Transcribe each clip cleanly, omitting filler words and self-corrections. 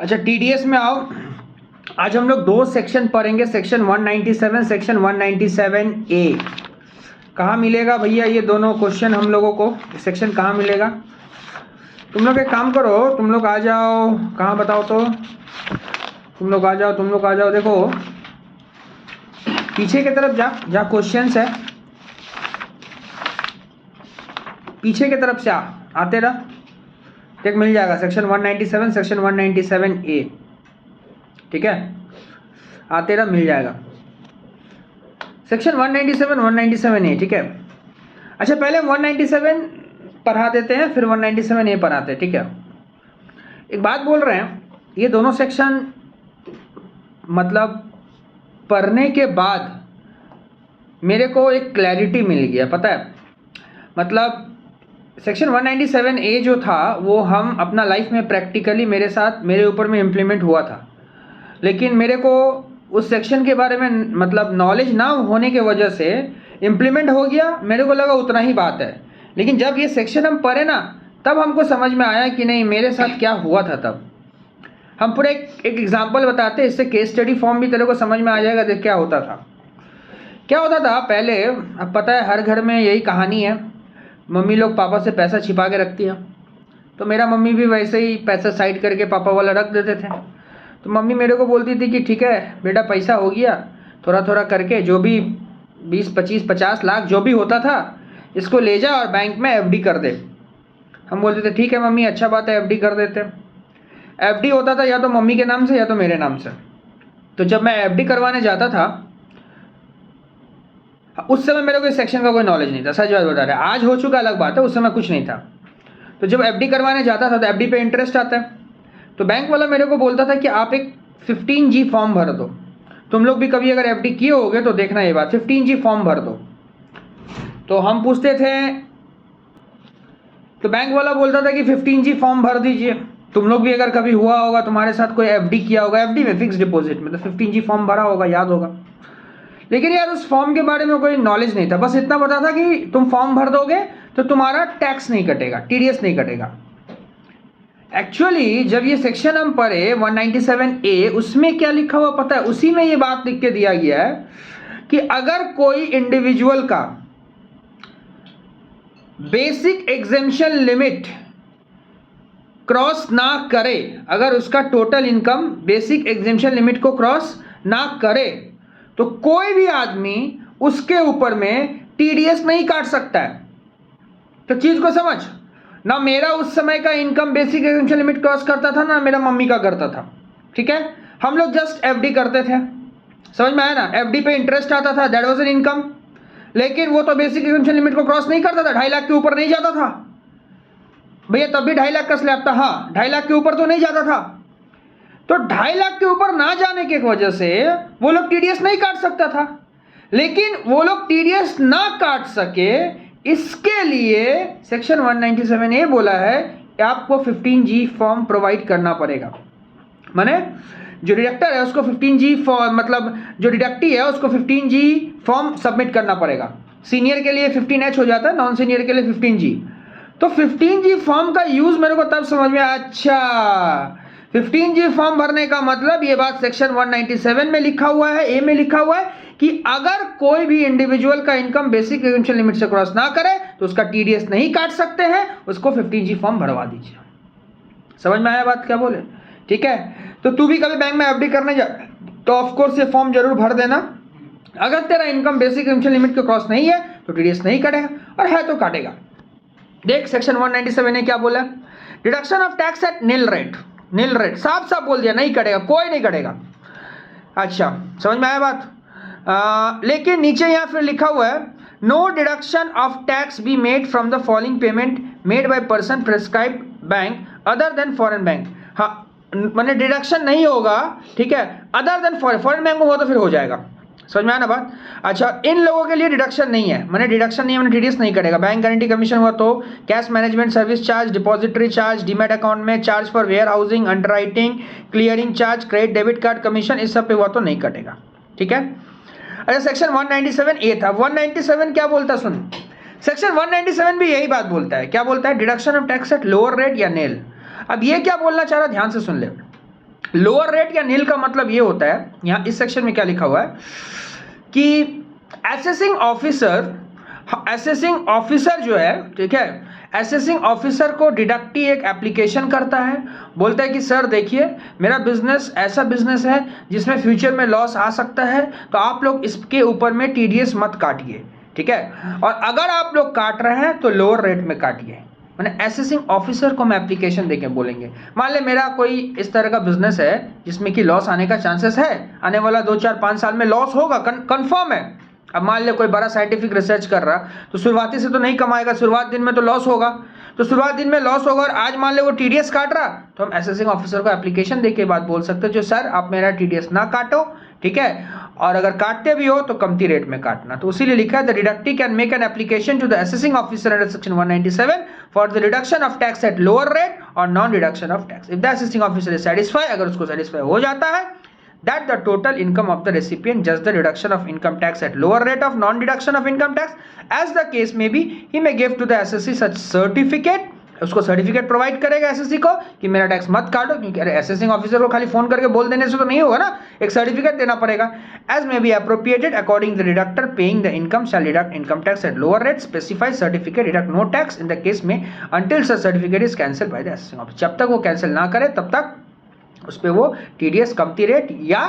अच्छा, टीडीएस में आओ। आज हम लोग दो सेक्शन पढ़ेंगे, सेक्शन 197, सेक्शन 197A। कहाँ मिलेगा भैया ये दोनों क्वेश्चन हम लोगों को? सेक्शन कहाँ मिलेगा? तुम लोग एक काम करो, तुम लोग आ जाओ। कहाँ बताओ तो? तुम लोग आ जाओ। देखो पीछे की तरफ जा, जहाँ क्वेश्चंस है पीछे की तरफ से आते रहा। देख मिल जाएगा सेक्शन 197, सेक्शन 197A। ठीक है, आते रहा, मिल जाएगा सेक्शन 197, 197A। ठीक है। अच्छा, पहले 197 पढ़ा देते हैं, फिर 197A पढ़ाते हैं। ठीक है। एक बात बोल रहे हैं, ये दोनों सेक्शन मतलब पढ़ने के बाद मेरे को एक क्लैरिटी मिल गया। पता है, मतलब सेक्शन 197A जो था वो हम अपना लाइफ में प्रैक्टिकली मेरे ऊपर में इम्प्लीमेंट हुआ था, लेकिन मेरे को उस सेक्शन के बारे में मतलब नॉलेज ना होने की वजह से इम्प्लीमेंट हो गया। मेरे को लगा उतना ही बात है, लेकिन जब ये सेक्शन हम पढ़े ना, तब हमको समझ में आया कि नहीं, मेरे साथ क्या हुआ था। तब हम पूरे एक एग्जाम्पल बताते, इससे केस स्टडी फॉर्म भी तेरे को समझ में आ जाएगा। देख क्या होता था पहले। अब पता है हर घर में यही कहानी है, मम्मी लोग पापा से पैसा छिपा के रखती है। तो मेरा मम्मी भी वैसे ही पैसा साइड करके पापा वाला रख देते थे। तो मम्मी मेरे को बोलती थी कि ठीक है बेटा, पैसा हो गया, थोड़ा थोड़ा करके जो भी 20, 25, 50 लाख जो भी होता था, इसको ले जा और बैंक में एफडी कर दे। हम बोलते थे ठीक है मम्मी, अच्छा बात है, एफडी कर देते। एफडी होता था या तो मम्मी के नाम से या तो मेरे नाम से। तो जब मैं एफडी करवाने जाता था, उस समय मेरे को इस सेक्शन का कोई नॉलेज नहीं था, सच बात बता रहे। आज हो चुका अलग बात है, उस समय कुछ नहीं था। तो जब एफडी करवाने जाता था तो एफडी पे इंटरेस्ट आता है। तो बैंक वाला मेरे को बोलता था कि आप एक 15G फॉर्म भर दो। तुम लोग भी कभी अगर एफडी किए होगे तो देखना ये बात, 15G फॉर्म भर दो। तो हम पूछते थे, तो बैंक वाला बोलता था कि 15G फॉर्म भर दीजिए। तुम लोग भी अगर कभी हुआ होगा, तुम्हारे साथ कोई एफडी किया होगा, एफडी में फिक्स डिपॉजिट में, तो 15G फॉर्म भरा होगा, याद होगा। लेकिन यार उस फॉर्म के बारे में कोई नॉलेज नहीं था, बस इतना पता था कि तुम फॉर्म भर दोगे तो तुम्हारा टैक्स नहीं कटेगा, टीडीएस नहीं कटेगा। एक्चुअली जब ये सेक्शन हम पढ़े 197A, उसमें क्या लिखा हुआ पता है? उसी में ये बात लिख के दिया गया है कि अगर कोई इंडिविजुअल का बेसिक एग्जेम्पशन लिमिट क्रॉस ना करे, अगर उसका total income basic exemption limit को क्रॉस ना करे, तो कोई भी आदमी उसके ऊपर में टीडीएस नहीं काट सकता है। तो चीज को समझ ना, मेरा उस समय का income basic exemption limit cross करता था ना, मेरा मम्मी का करता था। ठीक है, हम लोग जस्ट एफडी करते थे, समझ में आया ना? एफडी पे इंटरेस्ट आता था, दैट वाज एन इनकम, लेकिन वो तो बेसिक एग्जेम्पशन लिमिट को क्रॉस नहीं करता था, 2.5 लाख के ऊपर नहीं जाता था भैया। तब भी 2.5 लाख का स्लैब था, हाँ 2.5 लाख के ऊपर तो नहीं जाता था। तो 2.5 लाख के ऊपर ना जाने की वजह से वो लोग टीडीएस नहीं काट सकता था। लेकिन वो लोग टीडीएस ना काट सके, इसके लिए सेक्शन 197A बोला है कि आपको 15G फॉर्म प्रोवाइड करना पड़ेगा। माने जो डिडक्टर है उसको 15G फॉर्म, मतलब जो डिडक्टी है उसको 15G फॉर्म सबमिट करना पड़ेगा। सीनियर के लिए 15H हो जाता है, नॉन सीनियर के लिए 15G। तो 15G फॉर्म का यूज मेरे को तब समझ में आया, अच्छा 15G फॉर्म भरने का मतलब ये बात सेक्शन 197 में लिखा हुआ है, ए में लिखा हुआ है कि अगर कोई भी इंडिविजुअल का इनकम बेसिक एग्जेम्पशन लिमिट से क्रॉस ना करे तो उसका टीडीएस नहीं काट सकते हैं, उसको 15G फॉर्म भरवा दीजिए। समझ में आया बात क्या बोले? ठीक है। तो तू भी कभी बैंक में एफडी करने जा तो ऑफकोर्स ये फॉर्म जरूर भर देना। अगर तेरा इनकम बेसिक एग्जेम्पशन लिमिट के क्रॉस नहीं है तो टीडीएस नहीं कटेगा, और है तो काटेगा। देख सेक्शन 197 ने क्या बोला, deduction of tax at nil rate. Nil rate साफ साफ बोल दिया, नहीं कटेगा, कोई नहीं कटेगा। अच्छा समझ में आया बात? लेकिन नीचे यहां फिर लिखा हुआ है, no deduction of tax be made from the following payment made by person prescribed bank other than foreign bank. हाँ मैंने डिडक्शन नहीं होगा, ठीक है, अदर देन फॉरेन बैंक में हुआ तो फिर हो जाएगा। समझ में आया ना बात? अच्छा, इन लोगों के लिए डिडक्शन नहीं है, मैंने डिडक्शन नहीं है, मैंने टीडीएस नहीं कटेगा। बैंक गारंटी कमीशन हुआ तो, cash management service charge, depository charge, demat account में charge for warehousing, underwriting, clearing charge, credit debit card commission, इस सब पे हुआ तो नहीं कटेगा। ठीक है। अच्छा सेक्शन 197A था, 197 क्या बोलता सुन, सेक्शन 197 भी यही बात बोलता है। क्या बोलता है? Deduction of tax at lower rate या नेल। अब ये क्या बोलना चाह रहा, ध्यान से सुन ले। लोअर रेट या नील का मतलब ये होता है, यहाँ इस सेक्शन में क्या लिखा हुआ है कि असेसिंग ऑफिसर जो है, ठीक है, असेसिंग ऑफिसर को डिडक्टी एक एप्लीकेशन करता है, बोलता है कि सर देखिए मेरा बिजनेस ऐसा बिजनेस है जिसमें फ्यूचर में लॉस आ सकता है, तो आप लोग इसके ऊपर में टीडीएस मत काटिए, ठीक है, और अगर आप लोग काट रहे हैं तो लोअर रेट में काटिए। मैंने असेसिंग ऑफिसर को हम एप्लीकेशन देके बोलेंगे, मान ले मेरा कोई इस तरह का बिजनेस है जिसमें कि लॉस आने का चांसेस है, आने वाला 2 4 5 साल में लॉस होगा, कंफर्म है। अब मान ले कोई बड़ा साइंटिफिक रिसर्च कर रहा तो शुरुआती से तो नहीं कमाएगा, शुरुआत दिन में तो लॉस होगा, तो शुरुआत दिन में लॉस होगा और आज मान ले वो टीडीएस काट रहा, तो हम असेसिंग ऑफिसर को एप्लीकेशन देके बात बोल सकते हैं जो सर आप मेरा टीडीएस ना काटो, ठीक है, और अगर काटते भी हो तो कमती रेट में काटना। तो इसीलिए लिखा है the deductee can make an application to the assessing officer under section 197 for the reduction of tax at lower rate और non reduction of tax. If the assessing officer is satisfy, अगर उसको satisfy हो जाता है that the total income of the recipient just the reduction of income tax at lower rate of non deduction of income tax as the case may be, he may give to the assessee such certificate, उसको certificate provide करेगा SSC को कि मेरा tax मत काटो, क्योंकि अरे assessing officer को खाली फोन करके बोल देने से तो नहीं होगा ना, एक सर्टिफिकेट देना पड़ेगा। As may be appropriated according the deductor paying the income shall deduct income tax at lower rate, specified certificate deduct no tax in the case में until such certificate is cancel by the assessing officer. जब तक वो cancel ना करे तब तक उस पर वो टीडीएस कमती रेट या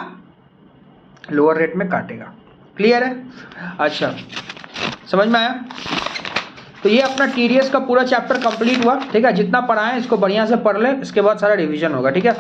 लोअर रेट में काटेगा। क्लियर है? अच्छा, समझ में आया? तो ये अपना टीडीएस का पूरा चैप्टर कंप्लीट हुआ, ठीक है। जितना पढ़ाएं इसको बढ़िया से पढ़ ले, इसके बाद सारा रिवीजन होगा, ठीक है।